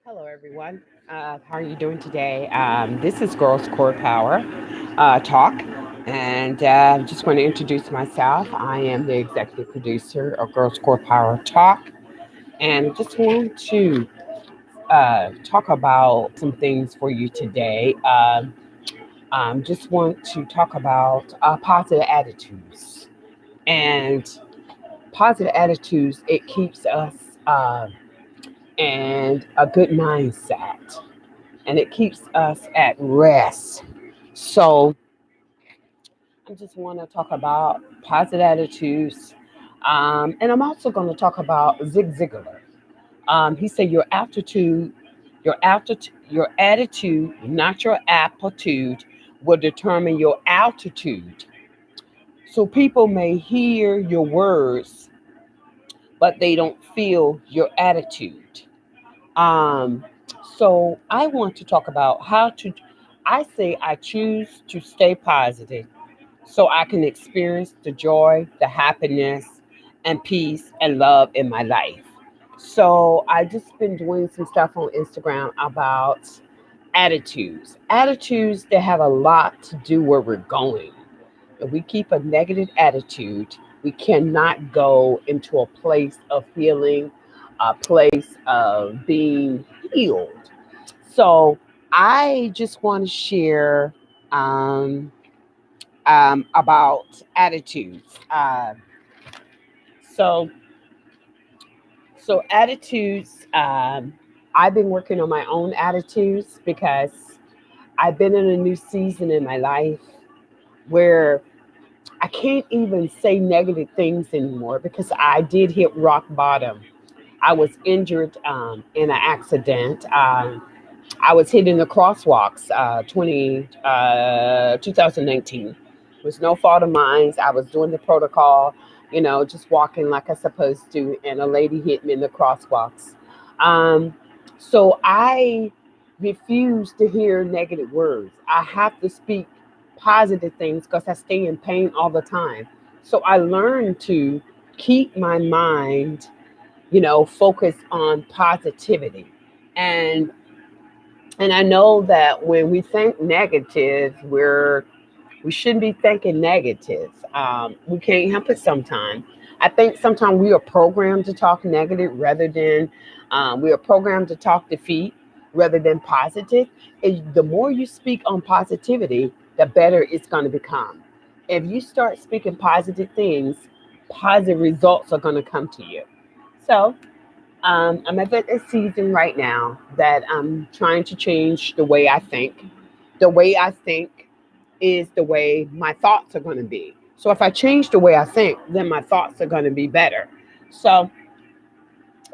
Hello, everyone. How are you doing today? This is Girls Core Power Talk, and just want to introduce myself. I am the executive producer of Girls Core Power Talk, and just want to talk about some things for you today. Just want to talk about positive attitudes and positive attitudes. It keeps us and a good mindset and it keeps us at rest. So I just want to talk about positive attitudes. And I'm also going to talk about Zig Ziglar. He said your attitude, not your aptitude, will determine your altitude. So people may hear your words, but they don't feel your attitude. Um, so I want to talk about how to. I say I choose to stay positive so I can experience the joy, the happiness, and peace and love in my life. So I just been doing some stuff on Instagram about attitudes. Attitudes that have a lot to do where we're going. If we keep a negative attitude, we cannot go into a place of healing, a place of being healed. So I just want to share um, about attitudes. So, so attitudes. I've been working on my own attitudes because I've been in a new season in my life where I can't even say negative things anymore because I did hit rock bottom. I was injured in an accident. I was hitting the crosswalks 2019. It was no fault of mine. I was doing the protocol, just walking like I supposed to, and a lady hit me in the crosswalks. Um, so I refuse to hear negative words. I have to speak positive things because I stay in pain all the time. So I learned to keep my mind, focus on positivity. And and I know that when we think negative, we shouldn't be thinking negative. We can't help it sometimes. I think sometimes we are programmed to talk negative rather than we are programmed to talk defeat rather than positive. The more you speak on positivity, the better it's going to become. If you start speaking positive things, positive results are going to come to you. So I'm at that season right now that I'm trying to change the way I think. The way I think is the way my thoughts are going to be. So if I change the way I think, then my thoughts are going to be better. So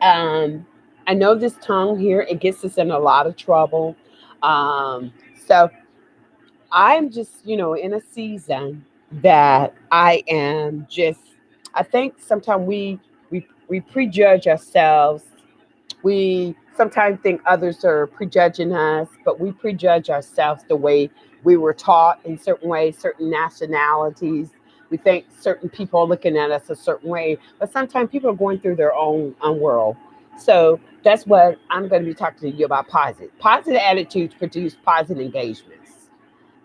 um, I know this tongue here, it gets us in a lot of trouble. So I'm just, in a season that I am just, I think sometimes we prejudge ourselves. We sometimes think others are prejudging us, but we prejudge ourselves the way we were taught in certain ways, certain nationalities. We think certain people are looking at us a certain way, but sometimes people are going through their own world. So that's what I'm going to be talking to you about positive. Positive attitudes produce positive engagements.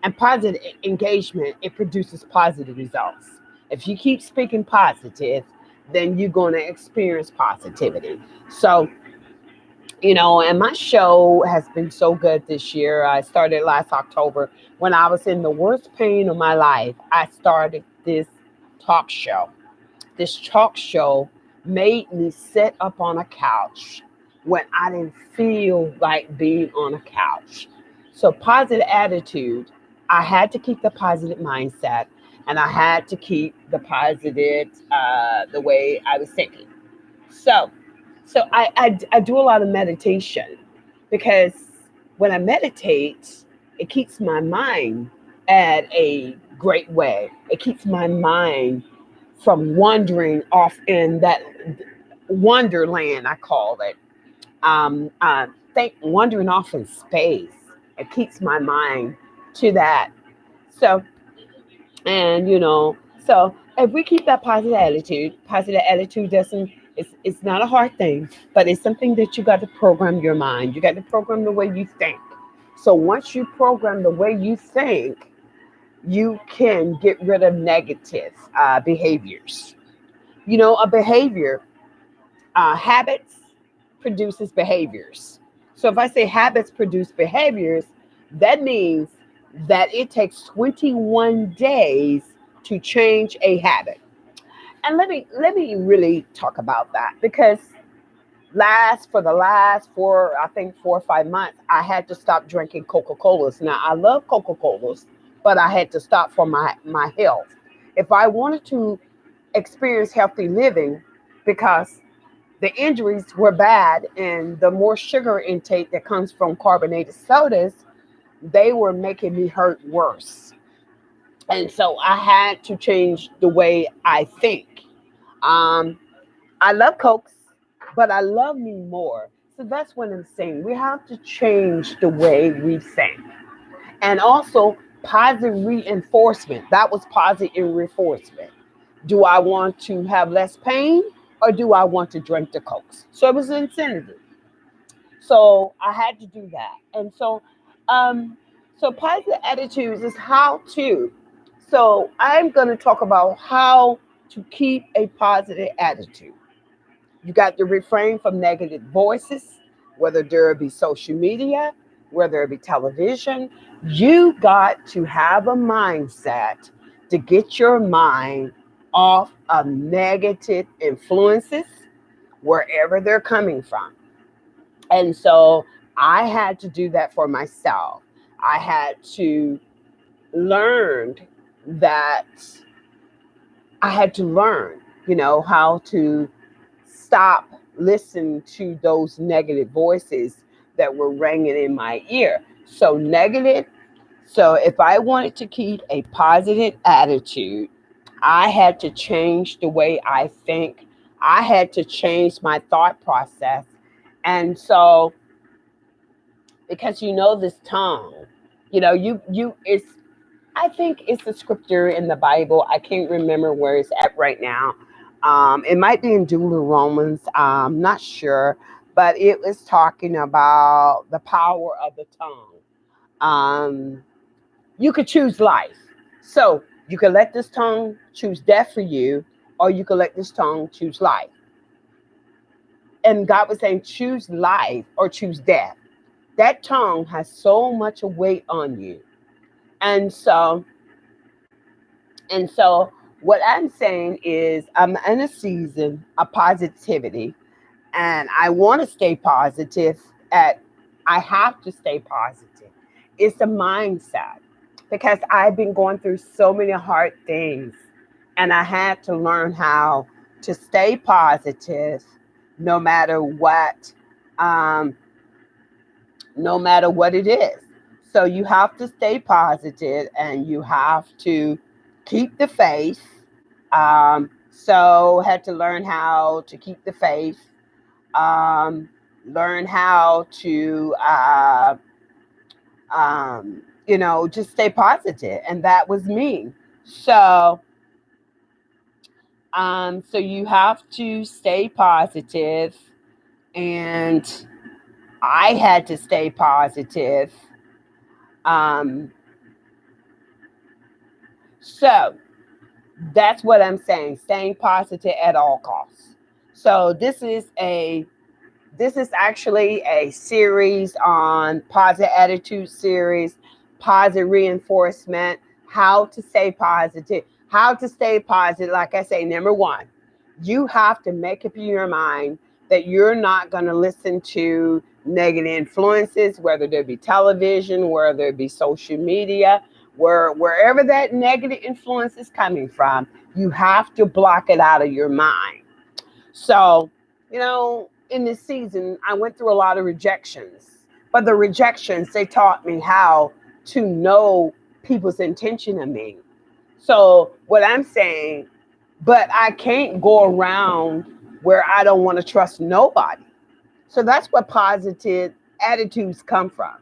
And positive engagement, it produces positive results. If you keep speaking positive, then you're going to experience positivity. So And my show has been so good this year. I started last October when I was in the worst pain of my life. I started talk show. This talk show made me sit up on a couch when I didn't feel like being on a couch. So, positive attitude, I had to keep the positive mindset and I had to keep the positive, the way I was thinking. So, so I do a lot of meditation because when I meditate, it keeps my mind at a great way. It keeps my mind from wandering off in that wonderland, I call it. Think wandering off in space. It keeps my mind to that. So, and so if we keep that positive attitude doesn't, it's not a hard thing, but it's something that you got to program your mind. You got to program the way you think. So once you program the way you think, you can get rid of negative behaviors. A behavior, habits produces behaviors. So if I say habits produce behaviors, that means that it takes 21 days to change a habit. And let me really talk about that because for the last 4 or 5 months, I had to stop drinking Coca-Colas. Now I love Coca-Colas, but I had to stop for my health. If I wanted to experience healthy living, because the injuries were bad and the more sugar intake that comes from carbonated sodas, they were making me hurt worse. And so I had to change the way I think. Um, I love Cokes, but I love me more. So that's what I'm saying. We have to change the way we think. And also positive reinforcement. That was positive reinforcement. Do I want to have less pain or do I want to drink the Cokes? So it was an incentive. So I had to do that. And um, so positive attitudes is how to. So I'm going to talk about how to keep a positive attitude. You got to refrain from negative voices, whether there be social media, whether it be television. You got to have a mindset to get your mind off of negative influences wherever they're coming from. And so I had to do that for myself. I had to learn that I had to learn, how to stop listening to those negative voices that were ringing in my ear. So negative. So if I wanted to keep a positive attitude, I had to change the way I think. I had to change my thought process. And so because this tongue, you it's I think it's a scripture in the Bible. I can't remember where it's at right now. It might be in Deuteronomy. I'm not sure, but it was talking about the power of the tongue. Um, you could choose life. So you could let this tongue choose death for you, or you could let this tongue choose life. And God was saying, choose life or choose death. That tongue has so much weight on you. And so And so, what I'm saying is, I'm in a season of positivity, and I want to stay positive. At I have to stay positive. It's a mindset because I've been going through so many hard things, and I had to learn how to stay positive, no matter what, um, no matter what it is. So you have to stay positive, and you have to keep the faith. So had to learn how to keep the faith, learn how to, just stay positive, and that was me. So, so you have to stay positive, and I had to stay positive. Um, so that's what I'm saying. Staying positive at all costs. So This is actually a series on positive attitude series, positive reinforcement, how to stay positive. How to stay positive, like I say, number one, you have to make up in your mind that you're not going to listen to negative influences, whether there be television, whether it be social media, wherever that negative influence is coming from, you have to block it out of your mind. So, in this season, I went through a lot of rejections. But the rejections, they taught me how to know people's intention of me. So, what I'm saying, but I can't go around where I don't want to trust nobody. So, that's where positive attitudes come from.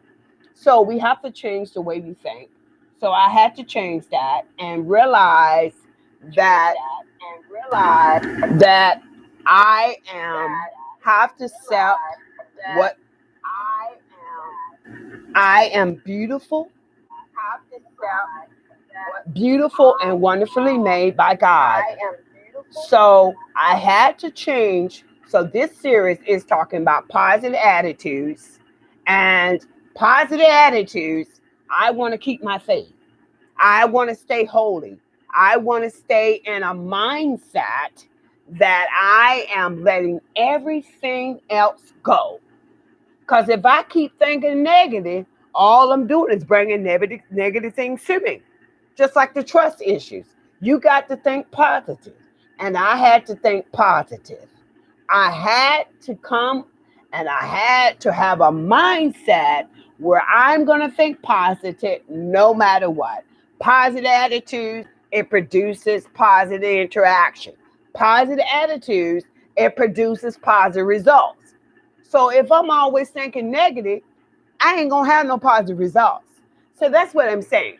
So, we have to change the way we think. So, I had to change that and realize that that I am have to accept what I am beautiful, beautiful and wonderfully made by God. So I had to change. So this series is talking about positive attitudes and positive attitudes. I want to keep my faith. I want to stay holy. I want to stay in a mindset that I am letting everything else go. Because if I keep thinking negative, all I'm doing is bringing negative things to me. Just like the trust issues. You got to think positive. And I had to think positive. I had to come and I had to have a mindset where I'm going to think positive no matter what. Positive attitudes, it produces positive interaction. Positive attitudes, it produces positive results. So if I'm always thinking negative, I ain't going to have no positive results. So that's what I'm saying.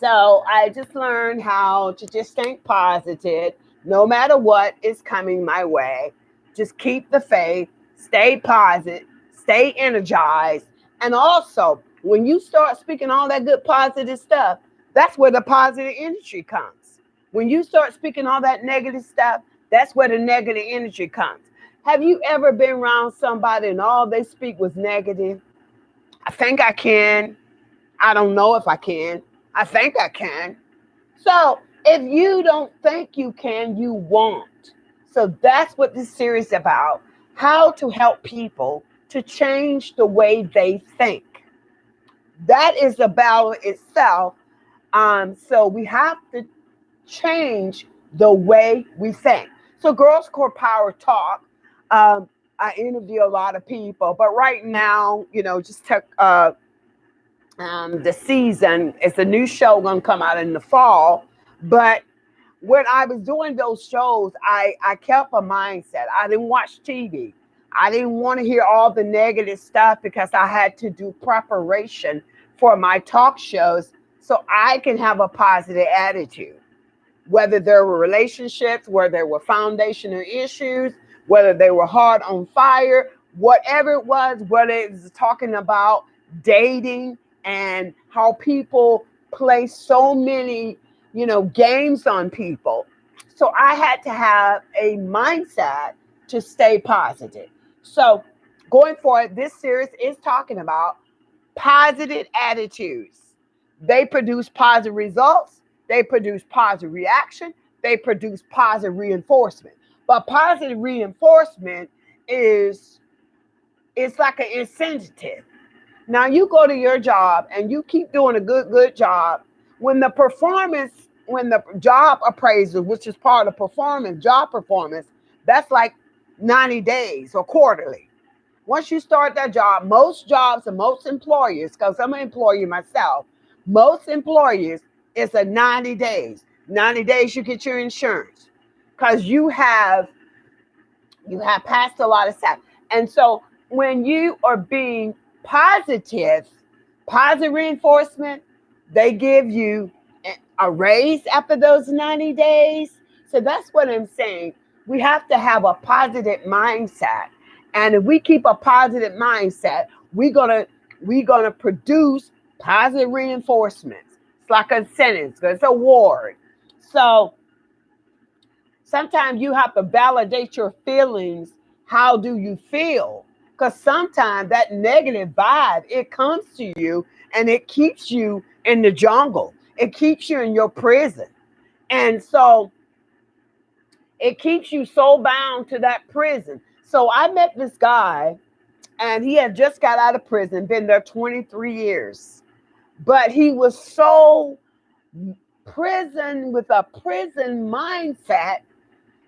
So I just learned how to just think positive no matter what is coming my way. Just keep the faith, stay positive, stay energized. And also, when you start speaking all that good positive stuff, that's where the positive energy comes. When you start speaking all that negative stuff, that's where the negative energy comes. Have you ever been around somebody and all they speak was negative? I think I can. I don't know if I can. I think I can. So if you don't think you can, you won't. So that's what this series is about. How to help people to change the way they think. That is the battle itself. So we have to change the way we think. So Girls Core Power Talk. I interview a lot of people, but right now, just took the season. It's a new show going to come out in the fall. But when I was doing those shows, I kept a mindset. I didn't watch TV. I didn't want to hear all the negative stuff because I had to do preparation for my talk shows so I can have a positive attitude. Whether there were relationships, whether there were foundational issues, whether they were hard on fire, whatever it was, whether it was talking about dating and how people play so many, games on people. So I had to have a mindset to stay positive. So going forward, this series is talking about positive attitudes. They produce positive results, they produce positive reaction, they produce positive reinforcement. But positive reinforcement is it's like an incentive. Now you go to your job and you keep doing a good job. When the job appraisal, which is part of performance, job performance, that's like 90 days or quarterly. Once you start that job, most jobs and most employers, because I'm an employee myself, most employers, it's a 90 days. 90 days you get your insurance because you have passed a lot of stuff. And so when you are being positive, positive reinforcement, they give you a raise after those 90 days. So that's what I'm saying. We have to have a positive mindset. And if we keep a positive mindset, we're gonna produce positive reinforcements. It's like a sentence, it's a word. So sometimes you have to validate your feelings How do you feel? Because sometimes that negative vibe, it comes to you and it keeps you in the jungle. It keeps you in your prison. And so it keeps you so bound to that prison. So I met this guy and he had just got out of prison, been there 23 years. But he was so prison with a prison mindset.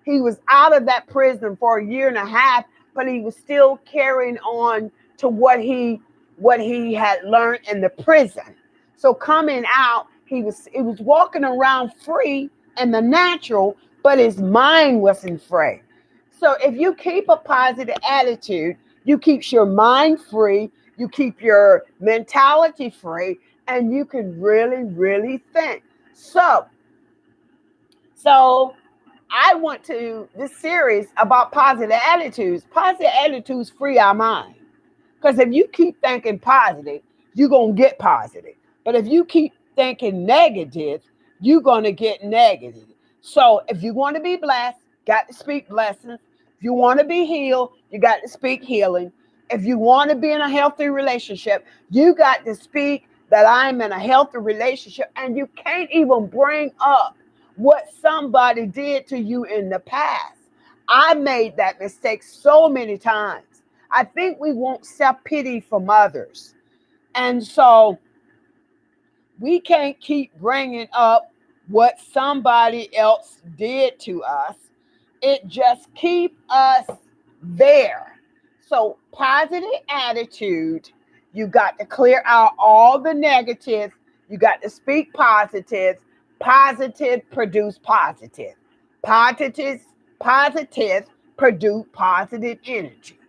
He was out of that prison for a year and a half, but he was still carrying on to what he had learned in the prison. So coming out, he was walking around free in the natural, but his mind wasn't free. So if you keep a positive attitude, you keep your mind free, you keep your mentality free, and you can really, really think. So, so I want to this series about positive attitudes. Positive attitudes free our mind. Because if you keep thinking positive, you're going to get positive. But if you keep thinking negative, you're going to get negative. So if you want to be blessed, got to speak blessings. If you want to be healed, you got to speak healing. If you want to be in a healthy relationship, you got to speak that I'm in a healthy relationship. And you can't even bring up what somebody did to you in the past. I made that mistake so many times. I think we want self pity from others. And so we can't keep bringing up what somebody else did to us. It just keep us there. So positive attitude, you got to clear out all the negative. You got to speak positive. Positive produce positive. Positive produce positive energy.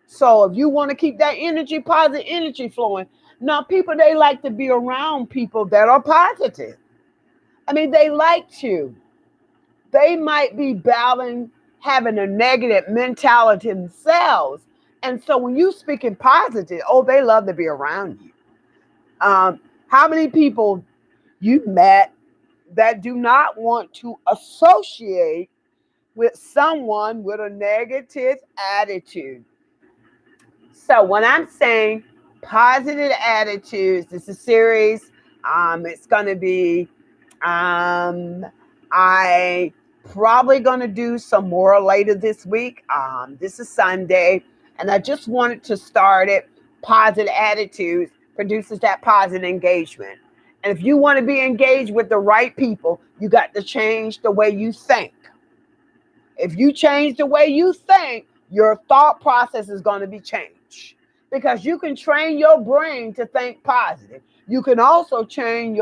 So if you want to keep that energy, positive energy flowing, now people, they like to be around people that are positive. I mean, they like to. They might be battling having a negative mentality themselves. And so when you speaking positive, oh, they love to be around you. How many people you met that do not want to associate with someone with a negative attitude? So when I'm saying positive attitudes, this is a series. It's going to be, I probably going to do some more later this week. This is Sunday, and I just wanted to start it. Positive attitudes produces that positive engagement. And if you want to be engaged with the right people, you got to change the way you think. If you change the way you think, your thought process is going to be changed because you can train your brain to think positive. You can also train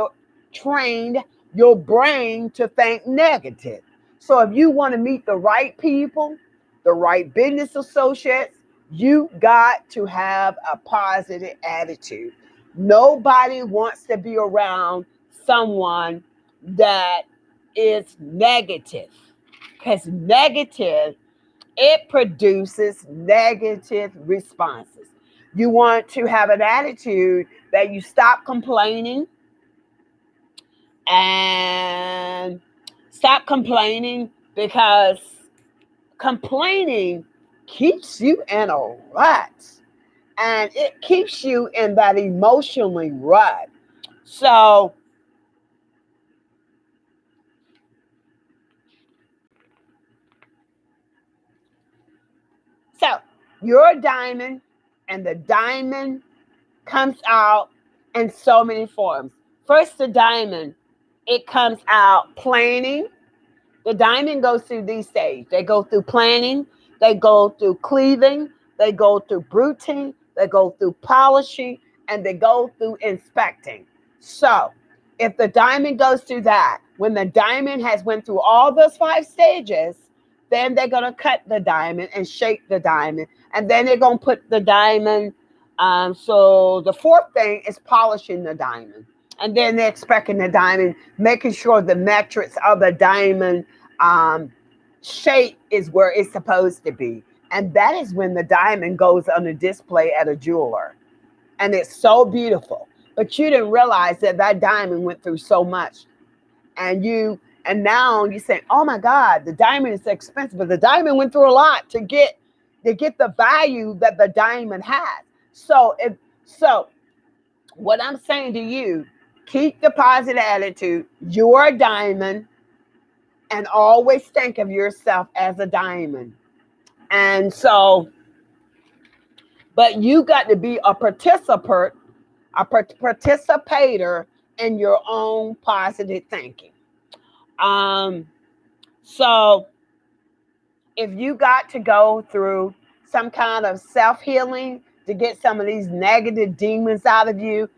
your brain to think negative. So if you want to meet the right people, the right business associates, you got to have a positive attitude. Nobody wants to be around someone that is negative because negative, it produces negative responses. You want to have an attitude that you stop complaining and stop complaining because complaining keeps you in a rut and it keeps you in that emotionally rut. So So you're a diamond, and the diamond comes out in so many forms. First, the diamond, it comes out planning. The diamond goes through these stages. They go through planning, they go through cleaving, they go through bruting, they go through polishing, and they go through inspecting. So if the diamond goes through that, when the diamond has went through all those 5 stages, then they're going to cut the diamond and shape the diamond. And then they're going to put the diamond. So the fourth thing is polishing the diamond. And then they're expecting the diamond, making sure the metrics of the diamond shape is where it's supposed to be. And that is when the diamond goes on a display at a jeweler. And it's so beautiful. But you didn't realize that that diamond went through so much. And now you say, oh my God, the diamond is expensive. But the diamond went through a lot to get to get the value that the diamond has. So if so, what I'm saying to you, keep the positive attitude. You're a diamond, and always think of yourself as a diamond. And so, but you got to be a participant, a participator in your own positive thinking. Um, so if you got to go through some kind of self healing to get some of these negative demons out of you,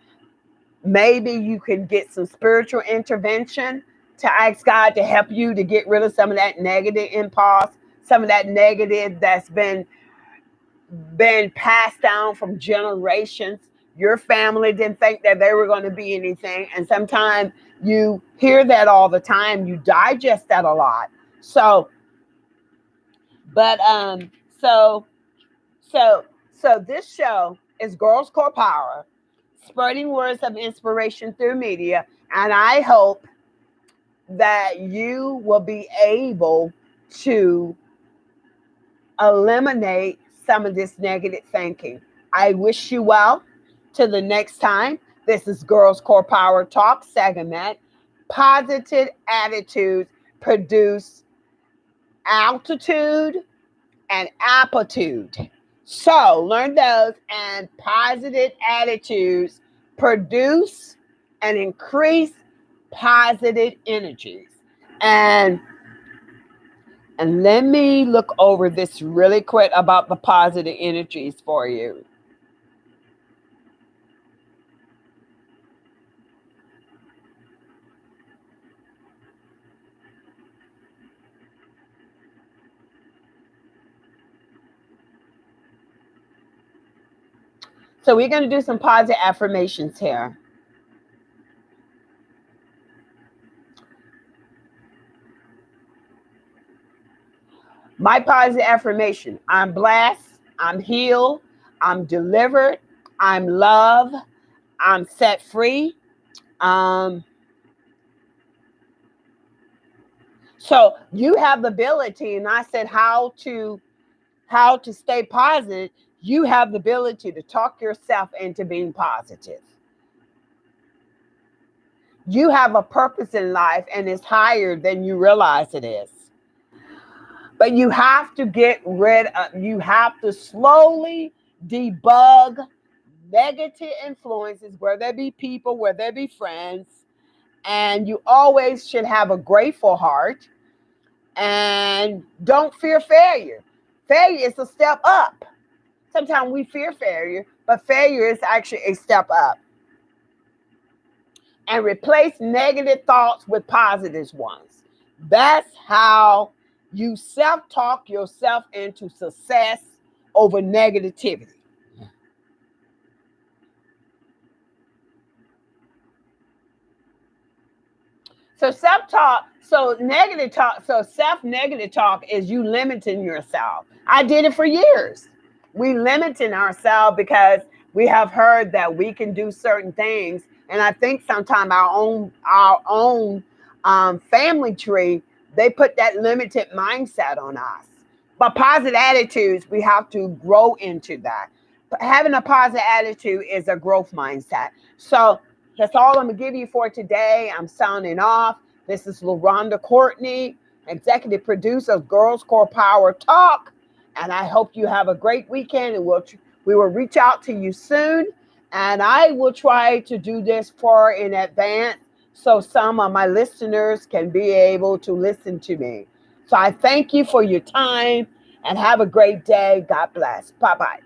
maybe you can get some spiritual intervention to ask God to help you to get rid of some of that negative impulse, some of that negative that's been passed down from generations. Your family didn't think that they were going to be anything, and sometimes you hear that all the time. You digest that a lot. So, but so so so this show is Girls Core Power, spreading words of inspiration through media, and I hope that you will be able to eliminate some of this negative thinking. I wish you well. Till the next time, this is Girls Core Power Talk segment. Positive attitudes produce altitude and aptitude. So learn those, and positive attitudes produce and increase positive energies. And and let me look over this really quick about the positive energies for you. So we're going to do some positive affirmations here. My positive affirmation: I'm blessed, I'm healed, I'm delivered, I'm loved, I'm set free. Um, so you have the ability, and I said how to stay positive. You have the ability to talk yourself into being positive. You have a purpose in life, and it's higher than you realize it is. But you have to you have to slowly debug negative influences, where there be people, where there be friends, and you always should have a grateful heart, and don't fear failure. Failure is a step up. Sometimes we fear failure, but failure is actually a step up. And replace negative thoughts with positive ones. That's how you self talk yourself into success over negativity. So self talk, so negative talk, so self negative talk is you limiting yourself. I did it for years. We limiting ourselves because we have heard that we can do certain things, and I think sometimes our own family tree, they put that limited mindset on us. But positive attitudes, we have to grow into that. But having a positive attitude is a growth mindset. So that's all I'm going to give you for today. I'm signing off. This is LaRonda Courtney, executive producer of Girls Core Power Talk. And I hope you have a great weekend, and we will reach out to you soon. And I will try to do this far in advance so some of my listeners can be able to listen to me. So I thank you for your time, and have a great day. God bless. Bye-bye.